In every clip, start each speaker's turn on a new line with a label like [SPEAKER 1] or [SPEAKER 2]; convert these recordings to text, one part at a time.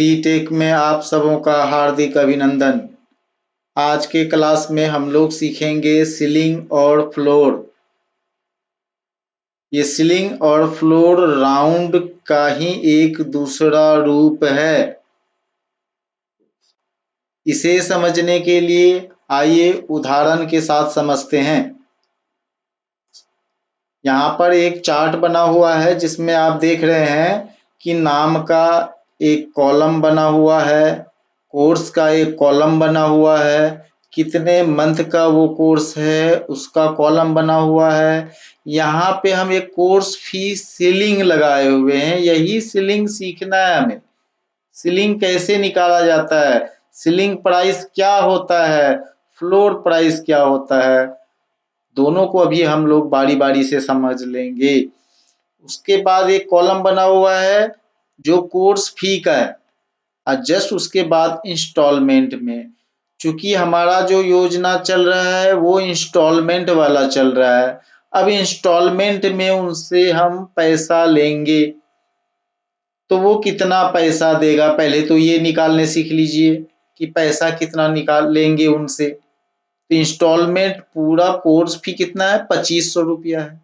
[SPEAKER 1] डी.टेक में आप सबों का हार्दिक अभिनंदन। आज के क्लास में हम लोग सीखेंगे सीलिंग और फ्लोर। ये सीलिंग और फ्लोर राउंड का ही एक दूसरा रूप है। इसे समझने के लिए आइए उदाहरण के साथ समझते हैं। यहाँ पर एक चार्ट बना हुआ है जिसमें आप देख रहे हैं कि नाम का एक कॉलम बना हुआ है, कोर्स का एक कॉलम बना हुआ है, कितने मंथ का वो कोर्स है उसका कॉलम बना हुआ है। यहाँ पे हम एक कोर्स फी सीलिंग लगाए हुए हैं, यही सीलिंग सीखना है हमें। सीलिंग कैसे निकाला जाता है, सीलिंग प्राइस क्या होता है, फ्लोर प्राइस क्या होता है, दोनों को अभी हम लोग बारी बारी से समझ लेंगे। उसके बाद एक कॉलम बना हुआ है जो कोर्स फी का है और जस्ट उसके बाद इंस्टॉलमेंट में, चूंकि हमारा जो योजना चल रहा है वो इंस्टॉलमेंट वाला चल रहा है। अब इंस्टॉलमेंट में उनसे हम पैसा लेंगे तो वो कितना पैसा देगा, पहले तो ये निकालने सीख लीजिए कि पैसा कितना निकाल लेंगे उनसे। तो इंस्टॉलमेंट पूरा कोर्स फी कितना है, 2500 रुपया है।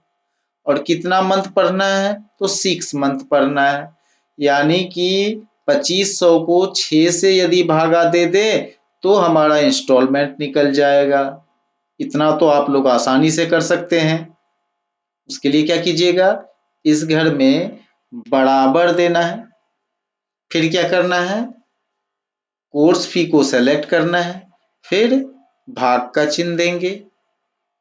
[SPEAKER 1] और कितना मंथ पढ़ना है, तो 6 मंथ पढ़ना है। यानी कि 2500 को 6 से यदि भागा दे दे तो हमारा इंस्टॉलमेंट निकल जाएगा। इतना तो आप लोग आसानी से कर सकते हैं। उसके लिए क्या कीजिएगा, इस घर में बराबर देना है, फिर क्या करना है, कोर्स फी को सेलेक्ट करना है, फिर भाग का चिन्ह देंगे।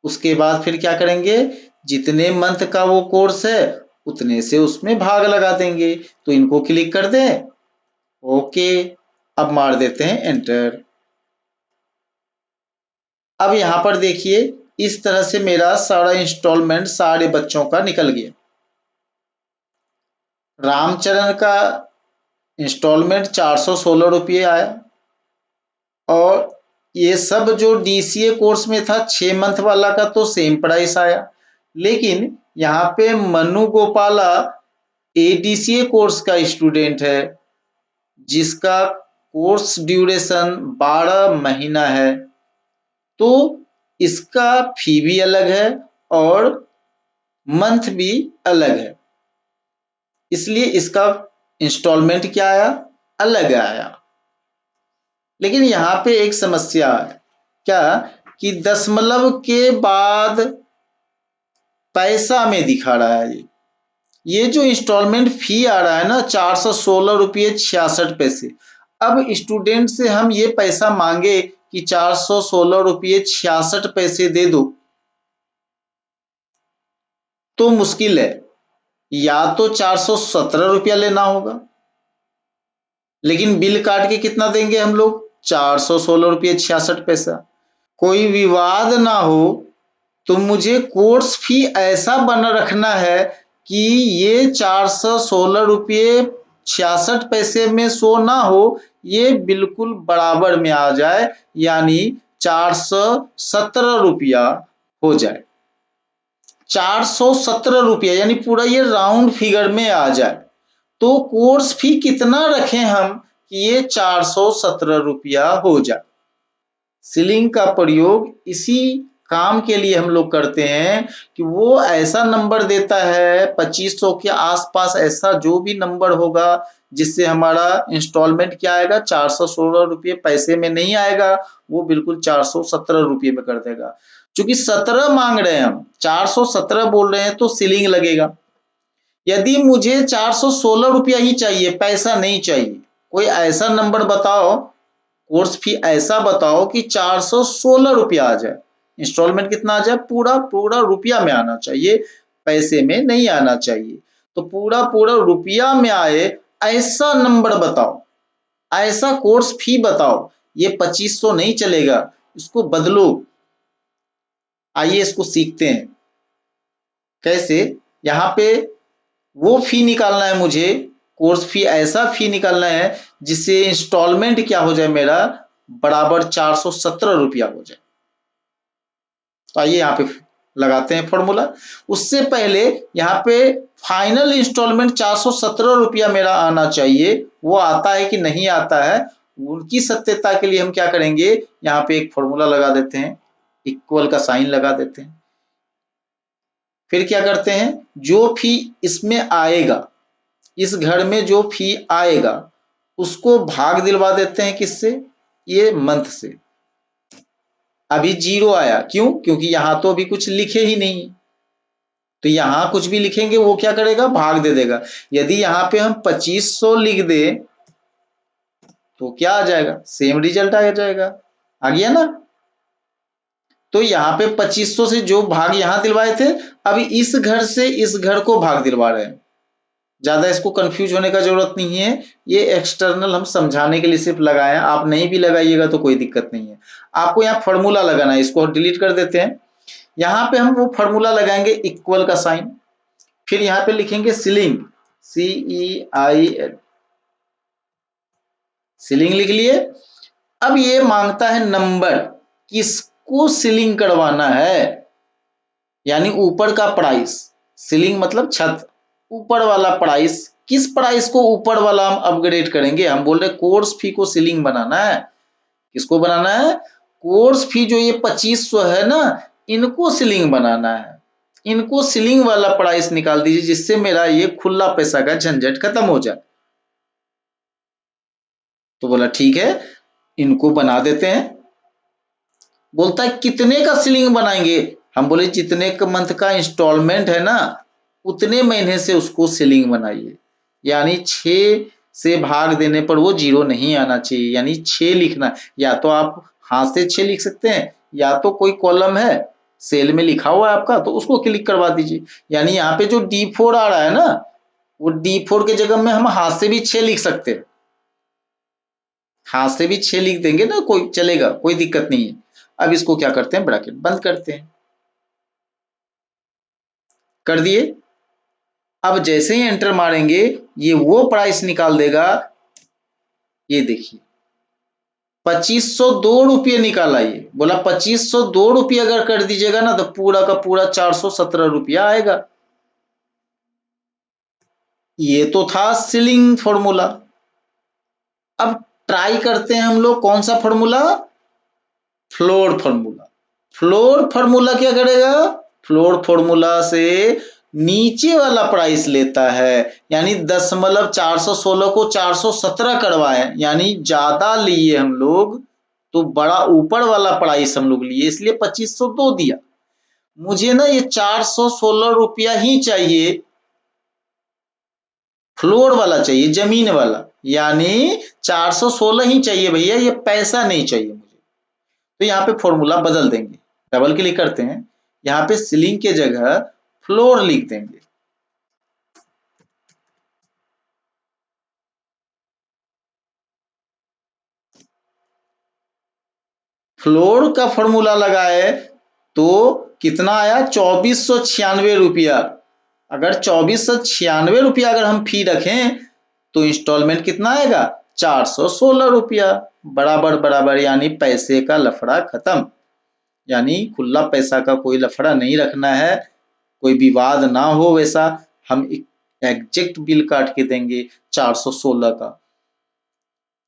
[SPEAKER 1] उसके बाद फिर क्या करेंगे, जितने मंथ का वो कोर्स है उतने से उसमें भाग लगा देंगे। तो इनको क्लिक कर दें, ओके। अब मार देते हैं एंटर। अब यहां पर देखिए इस तरह से मेरा सारा इंस्टॉलमेंट सारे बच्चों का निकल गया। रामचरण का इंस्टॉलमेंट 416 रुपये आया और ये सब जो डीसीए कोर्स में था 6 मंथ वाला का तो सेम प्राइस आया। लेकिन यहाँ पे मनु गोपाला एडीसीए कोर्स का स्टूडेंट है जिसका कोर्स ड्यूरेशन 12 महीना है, तो इसका फी भी अलग है और मंथ भी अलग है, इसलिए इसका इंस्टॉलमेंट क्या आया, अलग आया। लेकिन यहाँ पे एक समस्या है क्या, कि दशमलव के बाद पैसा में दिखा रहा है। ये जो इंस्टॉलमेंट फी आ रहा है ना 416 रुपये 66 पैसे। अब स्टूडेंट से हम ये पैसा मांगे कि 416 रुपये 66 पैसे दे दो तो मुश्किल है। या तो 417 रुपया लेना होगा, लेकिन बिल काट के कितना देंगे हम लोग, 416 रुपये 66 पैसा। कोई विवाद ना हो तो मुझे कोर्स फी ऐसा बना रखना है कि ये 416 रुपये 66 पैसे में शो ना हो, ये बिल्कुल बराबर में आ जाए, यानी 417 रुपया हो जाए। 417 रुपया यानी पूरा ये राउंड फिगर में आ जाए। तो कोर्स फी कितना रखें हम कि ये 417 रुपया हो जाए। सीलिंग का प्रयोग इसी काम के लिए हम लोग करते हैं कि वो ऐसा नंबर देता है 2500 के आसपास, ऐसा जो भी नंबर होगा जिससे हमारा इंस्टॉलमेंट क्या आएगा, 416 रुपये पैसे में नहीं आएगा, वो बिल्कुल 417 रुपये में कर देगा। चूंकि 17 मांग रहे हैं हम, 417 बोल रहे हैं तो सीलिंग लगेगा। यदि मुझे 416 रुपया ही चाहिए, पैसा नहीं चाहिए, कोई ऐसा नंबर बताओ, कोर्स फी ऐसा बताओ कि 416 रुपया आ जाए, इंस्टॉलमेंट कितना आ जाए, पूरा पूरा रुपया में आना चाहिए, पैसे में नहीं आना चाहिए। तो पूरा पूरा रुपया में आए ऐसा नंबर बताओ, ऐसा कोर्स फी बताओ। ये 2500 नहीं चलेगा, इसको बदलो। आइए इसको सीखते हैं कैसे। यहाँ पे वो फी निकालना है मुझे, कोर्स फी ऐसा फी निकालना है जिससे इंस्टॉलमेंट क्या हो जाए, मेरा बराबर 417 रुपया हो जाए। तो आइए यहाँ पे लगाते हैं फॉर्मूला। उससे पहले यहाँ पे फाइनल इंस्टॉलमेंट 417 रुपया मेरा आना चाहिए, वो आता है कि नहीं आता है, उनकी सत्यता के लिए हम क्या करेंगे, यहाँ पे एक फॉर्मूला लगा देते हैं, इक्वल का साइन लगा देते हैं। फिर क्या करते हैं, जो फी इसमें आएगा, इस घर में जो फी आएगा उसको भाग दिलवा देते हैं किससे, ये मंथ से। अभी 0 आया, क्यों, क्योंकि यहां तो अभी कुछ लिखे ही नहीं, तो यहां कुछ भी लिखेंगे वो क्या करेगा, भाग दे देगा। यदि यहाँ पे हम 2500 लिख दे तो क्या आ जाएगा, सेम रिजल्ट आ जाएगा, आ गया ना। तो यहाँ पे 2500 से जो भाग यहां दिलवाए थे, अभी इस घर से इस घर को भाग दिलवा रहे हैं। ज्यादा इसको कंफ्यूज होने का जरूरत नहीं है, ये एक्सटर्नल हम समझाने के लिए सिर्फ लगाए हैं, आप नहीं भी लगाइएगा तो कोई दिक्कत नहीं है। आपको यहाँ फॉर्मूला लगाना है, इसको डिलीट कर देते हैं। यहाँ पे हम वो फॉर्मूला लगाएंगे इक्वल का साइन, फिर यहाँ पे लिखेंगे सीलिंग, CEIL, सीलिंग लिख लिए। अब ये मांगता है नंबर, किसको सीलिंग करवाना है, यानी ऊपर का प्राइस, सीलिंग मतलब छत, ऊपर वाला प्राइस, किस प्राइस को ऊपर वाला हम अपग्रेड करेंगे, हम बोल रहे कोर्स फी को सीलिंग बनाना है। किसको बनाना है, कोर्स फी जो ये 2500 है ना, इनको सीलिंग बनाना है, इनको सीलिंग वाला प्राइस निकाल दीजिए, जिससे मेरा ये खुला पैसा का झंझट खत्म हो जाए। तो बोला ठीक है, इनको बना देते हैं। बोलता है कितने का सीलिंग बनाएंगे, हम बोले जितने का मंथ का इंस्टॉलमेंट है ना, उतने महीने से उसको सीलिंग बनाइए, यानी 6 से भाग देने पर वो 0 नहीं आना चाहिए, यानी 6 लिखना। या तो आप हाथ से 6 लिख सकते हैं, या तो कोई कॉलम है सेल में लिखा हुआ है आपका, तो उसको क्लिक करवा दीजिए। यानी यहाँ पे जो D4 आ रहा है ना, वो D4 के जगह में हम हाथ से भी 6 लिख सकते हैं, हाथ से भी 6 लिख देंगे ना, कोई चलेगा, कोई दिक्कत नहीं है। अब इसको क्या करते हैं, ब्रैकेट बंद करते हैं, कर दिए। अब जैसे ही एंटर मारेंगे ये वो प्राइस निकाल देगा, ये देखिए 2502 निकाला, ये बोला 2502 अगर कर दीजिएगा ना तो पूरा का पूरा 417 रुपया आएगा। ये तो था सीलिंग फॉर्मूला। अब ट्राई करते हैं हम लोग कौन सा formula, floor formula. Floor formula क्या करेगा, फ्लोर फॉर्मूला से नीचे वाला प्राइस लेता है, यानी 10.416 को 417 करवाए, यानी ज्यादा लिए हम लोग, तो बड़ा ऊपर वाला प्राइस हम लोग लिए, इसलिए 2502 दिया। मुझे ना ये 416 रुपया ही चाहिए, फ्लोर वाला चाहिए, जमीन वाला, यानी 416 ही चाहिए भैया, ये पैसा नहीं चाहिए मुझे। तो यहाँ पे फॉर्मूला बदल देंगे, डबल क्लिक करते हैं, यहाँ पे सीलिंग के जगह फ्लोर लिख देंगे। फ्लोर का फॉर्मूला लगाए तो कितना आया, 2496 रुपया। अगर 2496 रुपया अगर हम फी रखें तो इंस्टॉलमेंट कितना आएगा, 416 रुपया, बराबर बराबर, यानी पैसे का लफड़ा खत्म, यानी खुला पैसा का कोई लफड़ा नहीं रखना है, कोई विवाद ना हो वैसा, हम एग्जैक्ट बिल काट के देंगे 416 का,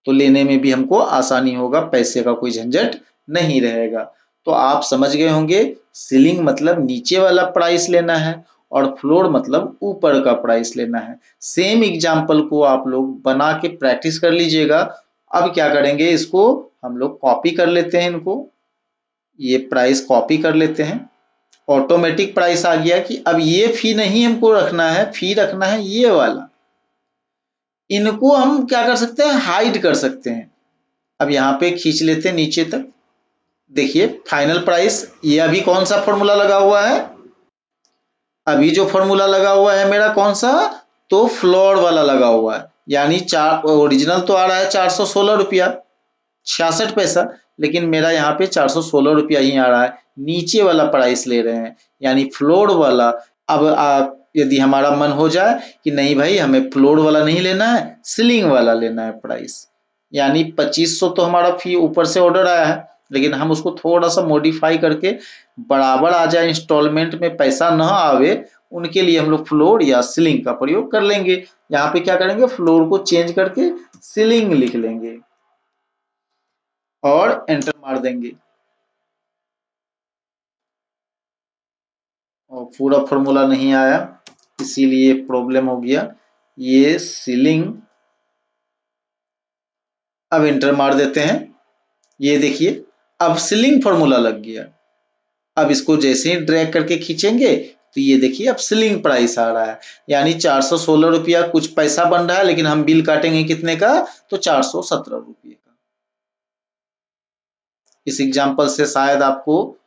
[SPEAKER 1] तो लेने में भी हमको आसानी होगा, पैसे का कोई झंझट नहीं रहेगा। तो आप समझ गए होंगे, सीलिंग मतलब नीचे वाला प्राइस लेना है और फ्लोर मतलब ऊपर का प्राइस लेना है। सेम एग्जाम्पल को आप लोग बना के प्रैक्टिस कर लीजिएगा। अब क्या करेंगे, इसको हम लोग कॉपी कर लेते हैं, इनको ये प्राइस कॉपी कर लेते हैं, ऑटोमेटिक प्राइस आ गया कि अब ये फी नहीं हमको रखना है, फी रखना है ये वाला। इनको हम क्या कर सकते हैं, हाइड कर सकते हैं। अब यहाँ पे खींच लेते हैं नीचे तक, देखिए फाइनल प्राइस, ये अभी कौन सा फॉर्मूला लगा हुआ है, अभी जो फॉर्मूला लगा हुआ है मेरा कौन सा, तो फ्लोर वाला लगा हुआ है, यानी ओरिजिनल तो आ रहा है 416 रुपया 66 पैसा, लेकिन मेरा यहाँ पे 416 रुपया ही आ रहा है, नीचे वाला प्राइस ले रहे हैं, यानी फ्लोर वाला। अब यदि हमारा मन हो जाए कि नहीं भाई हमें फ्लोर वाला नहीं लेना है, सीलिंग वाला लेना है प्राइस, यानी 2500 तो हमारा फी ऊपर से ऑर्डर आया है, लेकिन हम उसको थोड़ा सा मॉडिफाई करके बराबर आ जाए, इंस्टॉलमेंट में पैसा न आवे, उनके लिए हम लोग फ्लोर या सीलिंग का प्रयोग कर लेंगे। यहाँ पे क्या करेंगे, फ्लोर को चेंज करके सीलिंग लिख लेंगे और एंटर मार देंगे और पूरा फॉर्मूला नहीं आया, इसीलिए प्रॉब्लम हो गया। ये सीलिंग, अब एंटर मार देते हैं। ये देखिए अब सीलिंग फॉर्मूला लग गया। अब इसको जैसे ही ड्रैग करके खींचेंगे तो ये देखिए अब सीलिंग प्राइस आ रहा है, यानी 416 रुपया कुछ पैसा बन रहा है, लेकिन हम बिल काटेंगे कितने का, तो 417 रुपये का। इस एग्जाम्पल से शायद आपको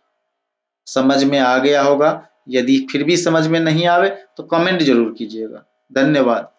[SPEAKER 1] समझ में आ गया होगा। यदि फिर भी समझ में नहीं आवे तो कमेंट जरूर कीजिएगा। धन्यवाद।